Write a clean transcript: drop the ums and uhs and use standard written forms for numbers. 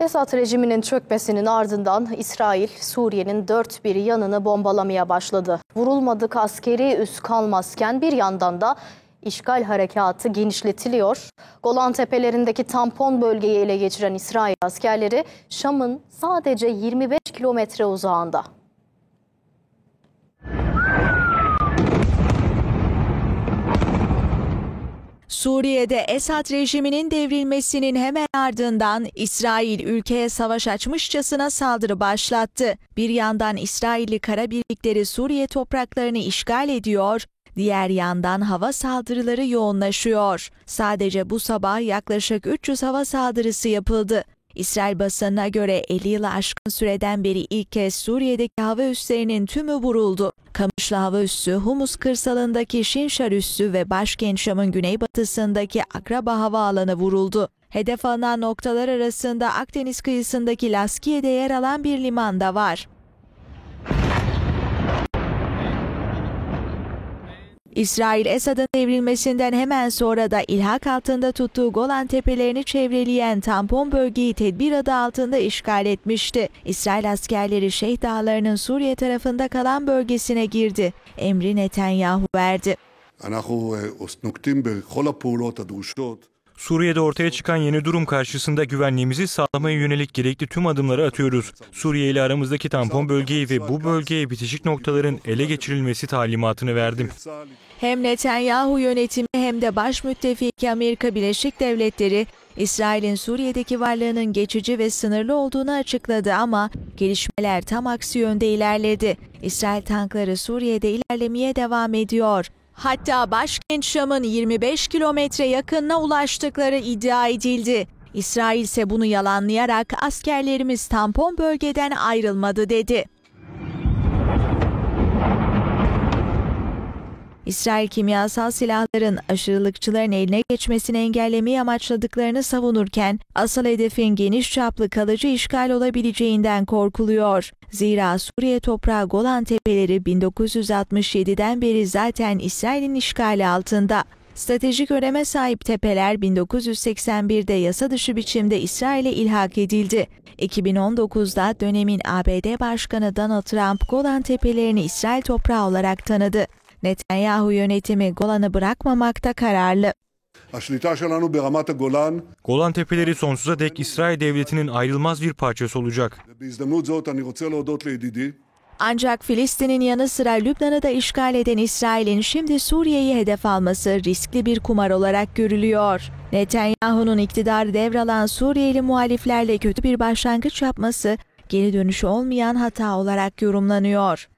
Esad rejiminin çökmesinin ardından İsrail, Suriye'nin dört bir yanını bombalamaya başladı. Vurulmadık askeri üs kalmazken bir yandan da işgal harekatı genişletiliyor. Golan Tepelerindeki tampon bölgeyi ele geçiren İsrail askerleri Şam'ın sadece 25 kilometre uzağında. Suriye'de Esad rejiminin devrilmesinin hemen ardından İsrail ülkeye savaş açmışçasına saldırı başlattı. Bir yandan İsrailli kara birlikleri Suriye topraklarını işgal ediyor, diğer yandan hava saldırıları yoğunlaşıyor. Sadece bu sabah yaklaşık 300 hava saldırısı yapıldı. İsrail basınına göre 50 yılı aşkın süreden beri ilk kez Suriye'deki hava üslerinin tümü vuruldu. Kamışlı hava üssü, Humus kırsalındaki Şinşar üssü ve başkent Şam'ın güneybatısındaki Akraba havaalanı vuruldu. Hedef alınan noktalar arasında Akdeniz kıyısındaki Laskiye'de yer alan bir liman da var. İsrail, Esad'ın devrilmesinden hemen sonra da ilhak altında tuttuğu Golan Tepelerini çevreleyen tampon bölgeyi tedbir adı altında işgal etmişti. İsrail askerleri Şeyh Dağları'nın Suriye tarafında kalan bölgesine girdi. Emri Netanyahu verdi. Suriye'de ortaya çıkan yeni durum karşısında güvenliğimizi sağlamaya yönelik gerekli tüm adımları atıyoruz. Suriye ile aramızdaki tampon bölgeyi ve bu bölgeye bitişik noktaların ele geçirilmesi talimatını verdim. Hem Netanyahu yönetimi hem de baş müttefiki Amerika Birleşik Devletleri, İsrail'in Suriye'deki varlığının geçici ve sınırlı olduğunu açıkladı ama gelişmeler tam aksi yönde ilerledi. İsrail tankları Suriye'de ilerlemeye devam ediyor. Hatta başkent Şam'ın 25 kilometre yakınına ulaştıkları iddia edildi. İsrail ise bunu yalanlayarak askerlerimiz tampon bölgeden ayrılmadı dedi. İsrail kimyasal silahların aşırılıkçıların eline geçmesini engellemeyi amaçladıklarını savunurken asıl hedefin geniş çaplı kalıcı işgal olabileceğinden korkuluyor. Zira Suriye toprağı Golan Tepeleri 1967'den beri zaten İsrail'in işgali altında. Stratejik öneme sahip tepeler 1981'de yasa dışı biçimde İsrail'e ilhak edildi. 2019'da dönemin ABD Başkanı Donald Trump Golan Tepelerini İsrail toprağı olarak tanıdı. Netanyahu yönetimi Golan'ı bırakmamakta kararlı. Golan Tepeleri sonsuza dek İsrail Devleti'nin ayrılmaz bir parçası olacak. Ancak Filistin'in yanı sıra Lübnan'ı da işgal eden İsrail'in şimdi Suriye'yi hedef alması riskli bir kumar olarak görülüyor. Netanyahu'nun iktidarı devralan Suriyeli muhaliflerle kötü bir başlangıç yapması geri dönüşü olmayan hata olarak yorumlanıyor.